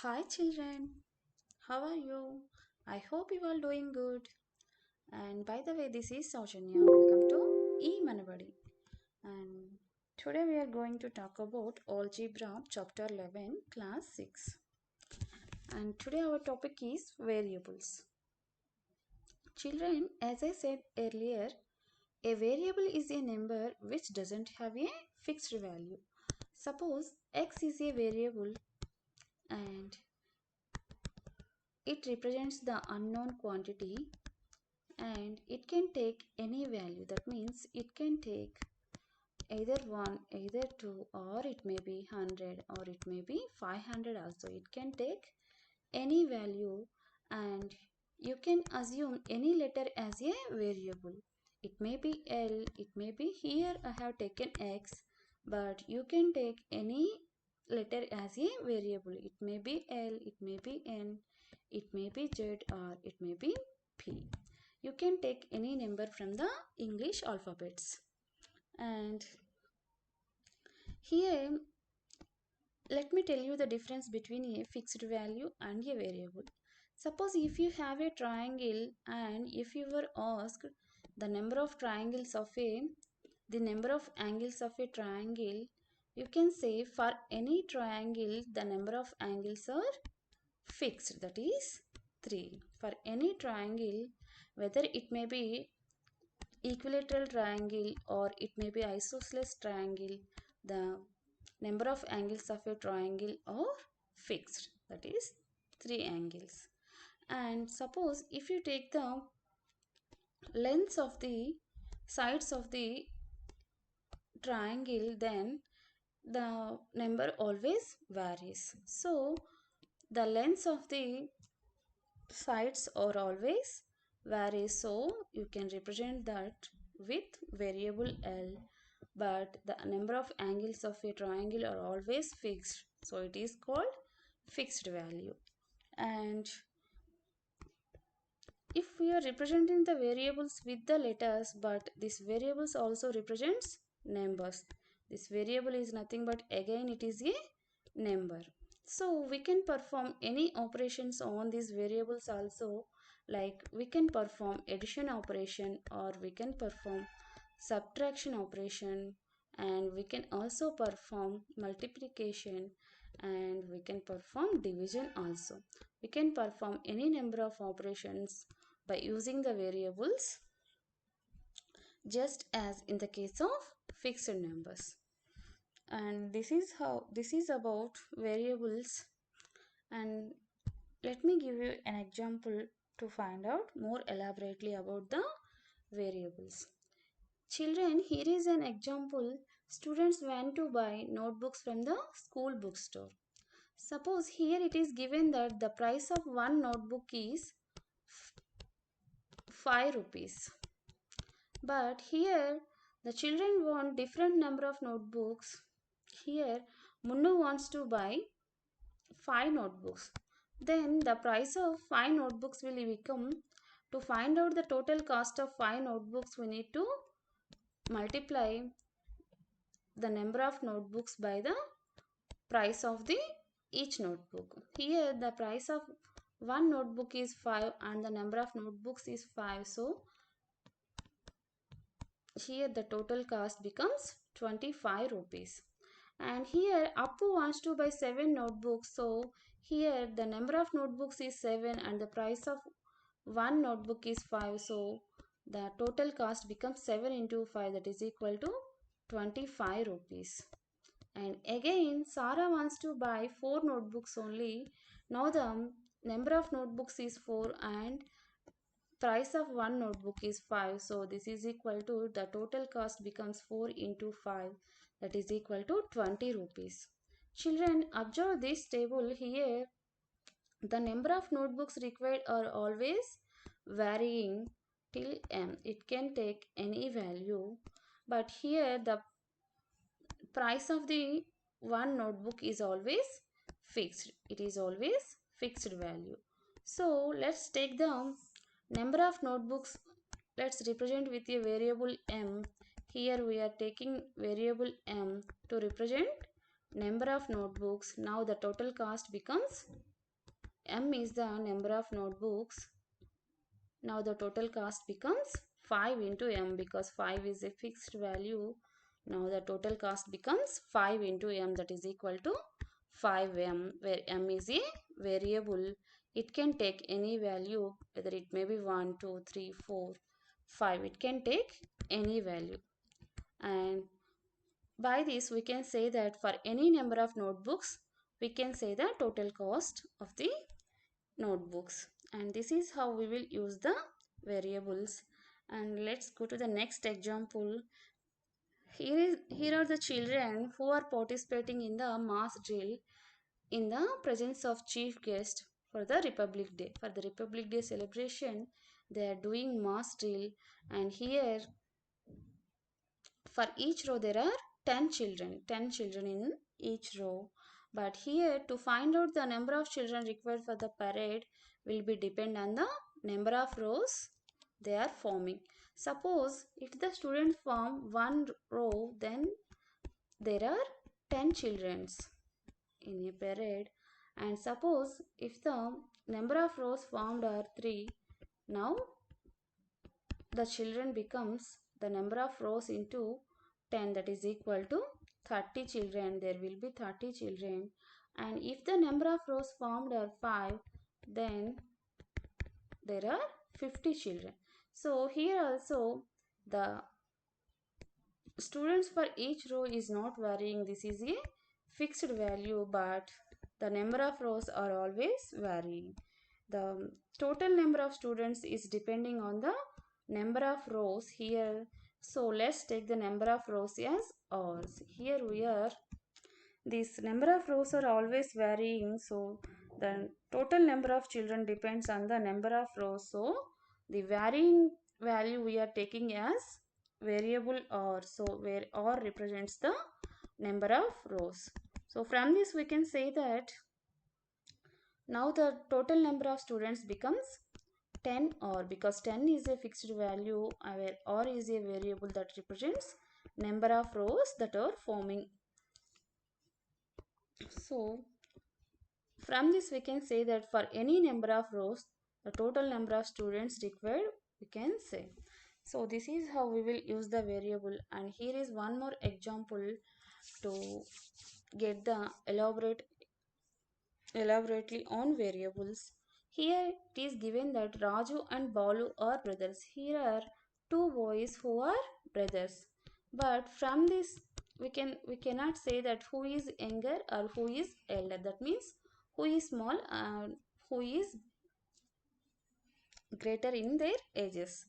Hi children, how are you? I hope you are doing good. And by the way, this is Saujanya. Welcome to e-Manabadi. And today we are going to talk about algebra chapter 11 class 6. And today our topic is variables. Children, as I said earlier, a variable is a number which doesn't have a fixed value. Suppose x is a variable and it represents the unknown quantity and it can take any value. That means it can take either 1, either 2, or it may be 100 or it may be 500 also. It can take any value and you can assume any letter as a variable. It may be L, it may be, here I have taken X, but you can take any letter as a variable. It may be L, it may be N, it may be Z, or it may be P. You can take any number from the English alphabets. And here let me tell you the difference between a fixed value and a variable. Suppose if you have a triangle and if you were asked the number of triangles of the number of angles of a triangle, you can say for any triangle the number of angles are fixed, that is 3. For any triangle, whether it may be equilateral triangle or it may be isosceles triangle, the number of angles of a triangle are fixed, that is 3 angles. And suppose if you take the lengths of the sides of the triangle, then the number always varies. So the lengths of the sides are always vary, so you can represent that with variable L, but the number of angles of a triangle are always fixed, so it is called fixed value. And if we are representing the variables with the letters, but this variables also represents numbers, this variable is nothing but again it is a number. So we can perform any operations on these variables also, like we can perform addition operation or we can perform subtraction operation, and we can also perform multiplication, and we can perform division also. We can perform any number of operations by using the variables, just as in the case of fixed numbers. And this is about variables. And let me give you an example to find out more elaborately about the variables. Children, here is an example. Students went to buy notebooks from the school bookstore. Suppose here it is given that the price of one notebook is 5 rupees. But here the children want different number of notebooks. Here Munnu wants to buy 5 notebooks. Then the price of 5 notebooks will become, to find out the total cost of 5 notebooks, we need to multiply the number of notebooks by the price of the each notebook. Here the price of one notebook is 5 and the number of notebooks is 5. So here the total cost becomes 25 rupees. And here Appu wants to buy 7 notebooks. So here the number of notebooks is 7 and the price of one notebook is 5. So the total cost becomes 7 into 5, that is equal to 25 rupees. And again Sara wants to buy 4 notebooks only. Now the number of notebooks is 4 and price of one notebook is 5. So this is equal to, the total cost becomes 4 into 5, that is equal to 20 rupees. Children, observe this table here. The number of notebooks required are always varying till m. It can take any value, but here the price of the one notebook is always fixed. It is always fixed value. So let's take the number of notebooks. Let's represent with a variable m. Here we are taking variable m to represent number of notebooks. Now the total cost becomes, M is the number of notebooks. Now the total cost becomes 5 into M, because 5 is a fixed value. Now the total cost becomes 5 into M, that is equal to 5M, where M is a variable. It can take any value, whether it may be 1, 2, 3, 4, 5. It can take any value. And by this we can say that for any number of notebooks, we can say the total cost of the notebooks. And this is how we will use the variables. And let's go to the next example. Here are the children who are participating in the mass drill in the presence of chief guest for the Republic Day. For the Republic Day celebration, they are doing mass drill, and here for each row there are 10 children in each row. But here, to find out the number of children required for the parade will be depend on the number of rows they are forming. Suppose if the students form one row, then there are 10 children in a parade. And suppose if the number of rows formed are 3, now the children becomes the number of rows into 10, that is equal to 30 children. There will be 30 children. And if the number of rows formed are 5, then there are 50 children. So here also the students for each row is not varying. This is a fixed value, but the number of rows are always varying. The total number of students is depending on the number of rows here. So let's take the number of rows as ours. Here we are, this number of rows are always varying, so the total number of children depends on the number of rows. So the varying value we are taking as variable R. So where R represents the number of rows. So from this we can say that now the total number of students becomes 10 R, because 10 is a fixed value where R is a variable that represents number of rows that are forming. So from this we can say that for any number of rows, the total number of students required we can say. So this is how we will use the variable. And here is one more example to get the elaborately on variables. Here it is given that Raju and Balu are brothers. Here are two boys who are brothers. But from this we cannot say that who is younger or who is elder. That means who is small and who is greater in their ages.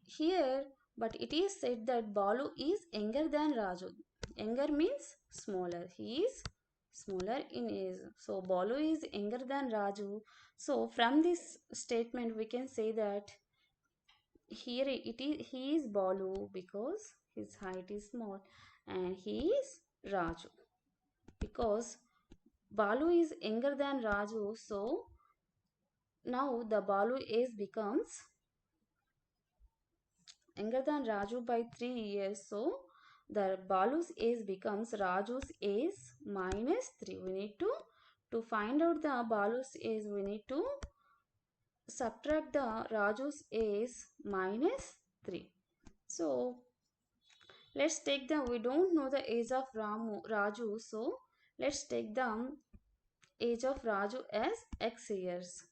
Here, but it is said that Balu is younger than Raju. Younger means smaller. He is smaller in age. So Balu is younger than Raju. So from this statement we can say that here he is Balu because his height is small, and he is Raju because Balu is younger than Raju. So now the Balu age becomes younger than Raju by 3 years. So the Balu's age becomes Raju's age minus 3. We need to find out the Balu's age, we need to subtract the Raju's age minus 3. So let's take the, we don't know the age of Raju. So let's take the age of Raju as x years.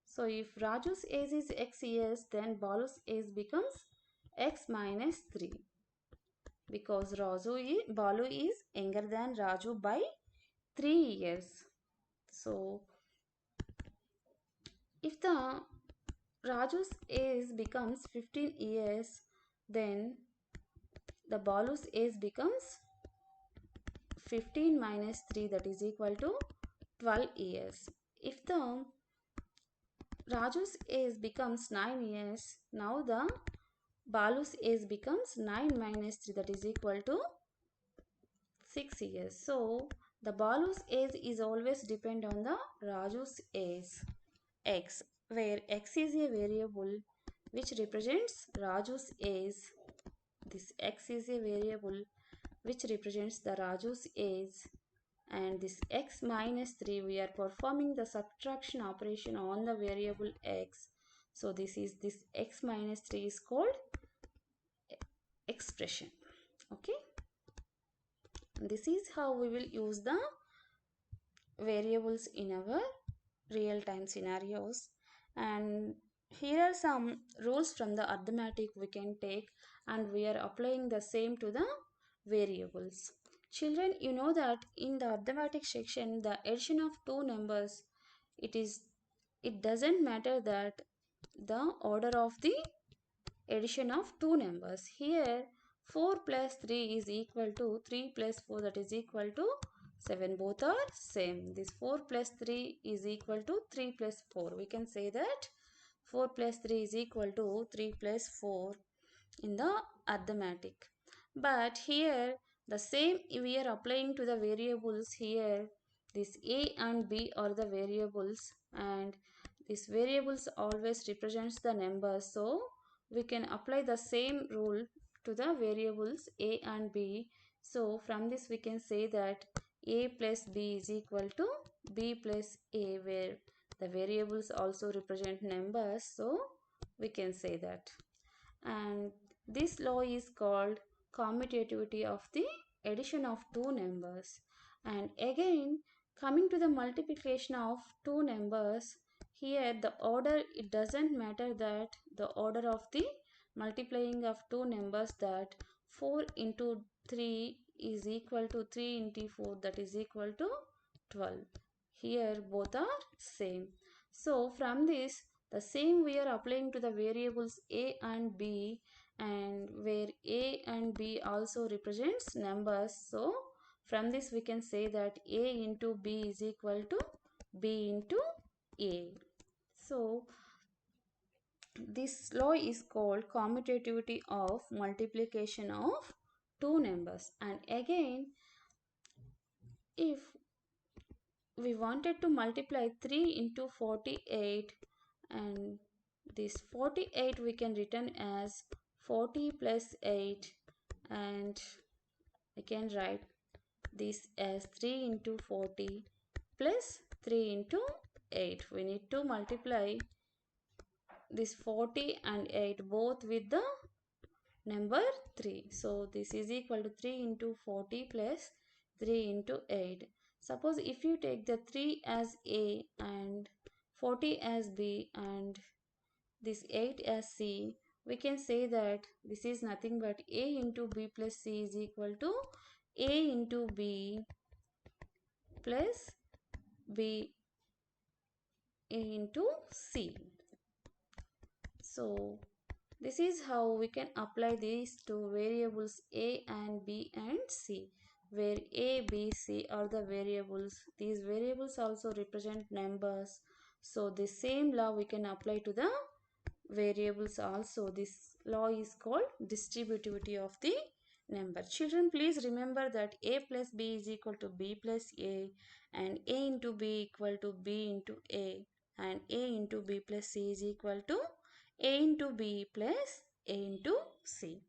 So if Raju's age is x years, then Balu's age becomes x minus 3, because Balu is younger than Raju by 3 years. So if the Raju's age becomes 15 years, then the Balu's age becomes 15 minus 3, that is equal to 12 years. If the Raju's age becomes 9 years, now the Balu's age becomes 9 minus 3, that is equal to 6 years. So the Balu's age is always depend on the Raju's age x, where x is a variable which represents Raju's age. This x is a variable which represents the Raju's age, and this x minus 3, we are performing the subtraction operation on the variable x. So this x minus 3 is called expression. Okay, this is how we will use the variables in our real time scenarios. And here are some rules from the arithmetic we can take, and we are applying the same to the variables. Children, you know that in the arithmetic section, the addition of two numbers, it doesn't matter that the order of the addition of two numbers. Here 4 plus 3 is equal to 3 plus 4, that is equal to 7. Both are same. This 4 plus 3 is equal to 3 plus 4. We can say that 4 plus 3 is equal to 3 plus 4 in the arithmetic. But here the same we are applying to the variables. Here this a and b are the variables, and these variables always represents the numbers, so we can apply the same rule to the variables a and b. So from this we can say that a plus b is equal to b plus a, where the variables also represent numbers, so we can say that. And this law is called commutativity of the addition of two numbers. And again, coming to the multiplication of two numbers, here the order, it doesn't matter that the order of the multiplying of two numbers, that 4 into 3 is equal to 3 into 4, that is equal to 12. Here both are same. So from this, the same we are applying to the variables a and b, and where a and b also represents numbers. So from this we can say that a into b is equal to b into a. So this law is called commutativity of multiplication of two numbers. And again, if we wanted to multiply 3 into 48, and this 48 we can written as 40 plus 8, and we can write this as 3 into 40 plus 3 into 8. We need to multiply this 40 and 8 both with the number 3. So this is equal to 3 into 40 plus 3 into 8. Suppose if you take the 3 as A and 40 as B and this 8 as C, we can say that this is nothing but A into B plus C is equal to A into B plus B into C. So this is how we can apply these two variables a and b and c, where a, b, c are the variables. These variables also represent numbers. So the same law we can apply to the variables also. This law is called distributivity of the number. Children, please remember that a plus b is equal to b plus a, and a into b equal to b into a, and a into b plus c is equal to a into b plus a into c.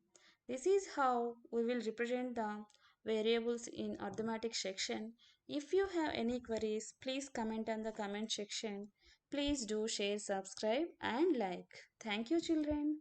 This is how we will represent the variables in arithmetic section. If you have any queries, please comment on the comment section. Please do share, subscribe and like. Thank you, children.